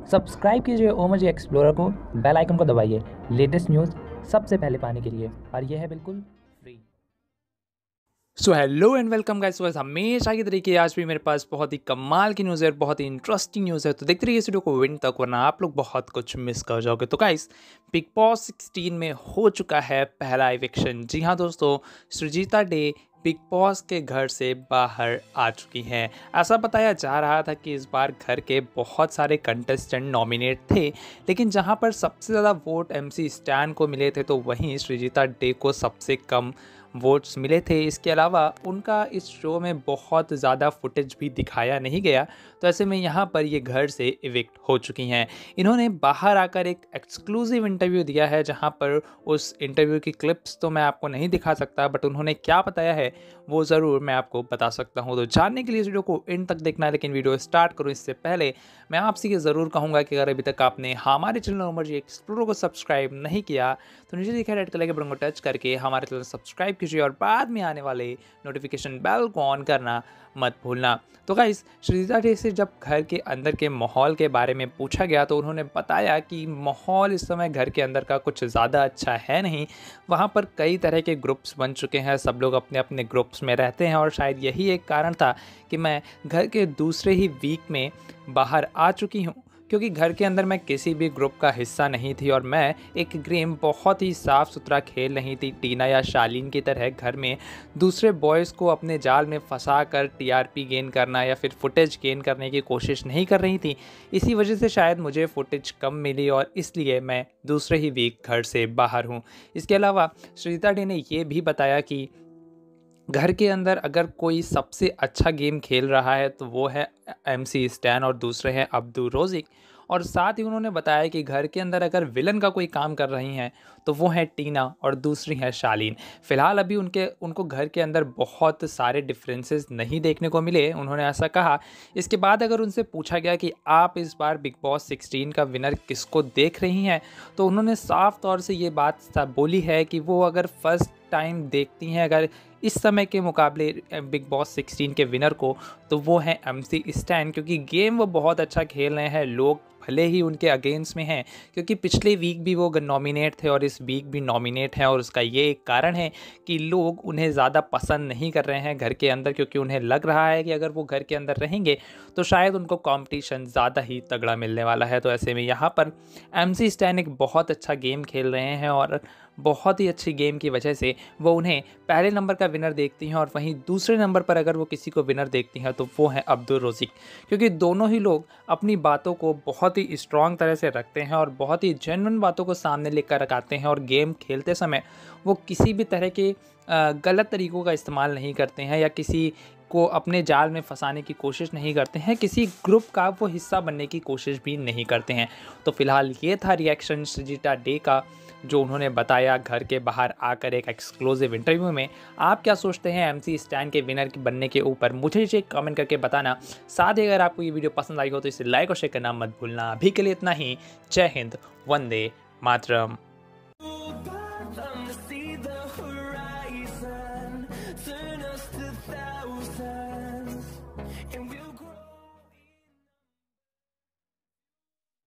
Subscribe कीजिए Omji explorer को, bell icon को दबाइए लेटेस्ट न्यूज़ सबसे पहले पाने के लिए, और यह है बिल्कुल free. So hello and welcome guys. बस हमेशा की तरीके आज भी मेरे पास बहुत ही कमाल की न्यूज़ है, बहुत ही इंटरेस्टिंग न्यूज़ है, तो देखते रहिए इस वीडियो को विन तक, वरना आप लोग बहुत कुछ मिस कर जाओगे। तो गाइस, बिग बॉस 16 में हो चुका है पहला इविक्शन। जी हाँ दोस्तों, सृजिता डे बिग बॉस के घर से बाहर आ चुकी हैं। ऐसा बताया जा रहा था कि इस बार घर के बहुत सारे कंटेस्टेंट नॉमिनेट थे, लेकिन जहां पर सबसे ज़्यादा वोट एमसी स्टैन को मिले थे, तो वहीं सृजिता डे को सबसे कम वोट्स मिले थे। इसके अलावा उनका इस शो में बहुत ज़्यादा फुटेज भी दिखाया नहीं गया, तो ऐसे में यहाँ पर ये घर से इविक्ट हो चुकी हैं। इन्होंने बाहर आकर एक एक्सक्लूसिव इंटरव्यू दिया है, जहाँ पर उस इंटरव्यू की क्लिप्स तो मैं आपको नहीं दिखा सकता, बट उन्होंने क्या बताया है वो ज़रूर मैं आपको बता सकता हूँ। तो जानने के लिए इस वीडियो को एंड तक देखना है, लेकिन वीडियो स्टार्ट करूँ इससे पहले मैं आपसे ये ज़रूर कहूँगा कि अगर अभी तक आपने हमारे चैनल ओमजी एक्सप्लोरर को सब्सक्राइब नहीं किया, तो नीचे दिखा रेड कलर के बटन को टच करके हमारे चैनल सब्सक्राइब कीजिए और बाद में आने वाले नोटिफिकेशन बेल को ऑन करना मत भूलना। तो गाइस, सृजिता डे से जब घर के अंदर के माहौल के बारे में पूछा गया, तो उन्होंने बताया कि माहौल इस समय घर के अंदर का कुछ ज़्यादा अच्छा है नहीं। वहाँ पर कई तरह के ग्रुप्स बन चुके हैं, सब लोग अपने अपने ग्रुप्स में रहते हैं, और शायद यही एक कारण था कि मैं घर के दूसरे ही वीक में बाहर आ चुकी हूँ, क्योंकि घर के अंदर मैं किसी भी ग्रुप का हिस्सा नहीं थी और मैं एक गेम बहुत ही साफ़ सुथरा खेल रही थी। टीना या शालीन की तरह घर में दूसरे बॉयज़ को अपने जाल में फंसा कर टीआरपी गेन करना या फिर फुटेज गेन करने की कोशिश नहीं कर रही थी। इसी वजह से शायद मुझे फुटेज कम मिली और इसलिए मैं दूसरे ही वीक घर से बाहर हूँ। इसके अलावा सृजिता डे ने ये भी बताया कि घर के अंदर अगर कोई सबसे अच्छा गेम खेल रहा है तो वो है एमसी स्टैन और दूसरे हैं अब्दुल रोज़िक। और साथ ही उन्होंने बताया कि घर के अंदर अगर विलन का कोई काम कर रही हैं तो वो है टीना और दूसरी है शालीन। फ़िलहाल अभी उनको घर के अंदर बहुत सारे डिफरेंसेस नहीं देखने को मिले, उन्होंने ऐसा कहा। इसके बाद अगर उनसे पूछा गया कि आप इस बार बिग बॉस 16 का विनर किसको देख रही हैं, तो उन्होंने साफ तौर से ये बात बोली है कि वो अगर फर्स्ट टाइम देखती हैं अगर इस समय के मुकाबले बिग बॉस 16 के विनर को, तो वो है एमसी स्टैन, क्योंकि गेम वो बहुत अच्छा खेल रहे हैं। लोग भले ही उनके अगेंस्ट में हैं, क्योंकि पिछले वीक भी वो नॉमिनेट थे और इस वीक भी नॉमिनेट हैं, और उसका ये एक कारण है कि लोग उन्हें ज़्यादा पसंद नहीं कर रहे हैं घर के अंदर, क्योंकि उन्हें लग रहा है कि अगर वो घर के अंदर रहेंगे तो शायद उनको कंपटीशन ज़्यादा ही तगड़ा मिलने वाला है। तो ऐसे में यहाँ पर एमसी स्टैन एक बहुत अच्छा गेम खेल रहे हैं, और बहुत ही अच्छी गेम की वजह से वो उन्हें पहले नंबर का विनर देखती हैं, और वहीं दूसरे नंबर पर अगर वो किसी को विनर देखती हैं तो वो है अब्दुल रोज़िक, क्योंकि दोनों ही लोग अपनी बातों को बहुत ही स्ट्रॉन्ग तरह से रखते हैं और बहुत ही जेन्युइन बातों को सामने लेकर रखाते हैं, और गेम खेलते समय वो किसी भी तरह के गलत तरीक़ों का इस्तेमाल नहीं करते हैं या किसी को अपने जाल में फंसाने की कोशिश नहीं करते हैं, किसी ग्रुप का वो हिस्सा बनने की कोशिश भी नहीं करते हैं। तो फिलहाल ये था रिएक्शन सृजिता डे का, जो उन्होंने बताया घर के बाहर आकर एक एक्सक्लूसिव इंटरव्यू में। आप क्या सोचते हैं एमसी स्टैन के विनर बनने के ऊपर, मुझे नीचे कमेंट करके बताना। साथ ही अगर आपको ये वीडियो पसंद आई हो तो इसे लाइक और शेयर करना मत भूलना। अभी के लिए इतना ही। जय हिंद, वंदे मातरम।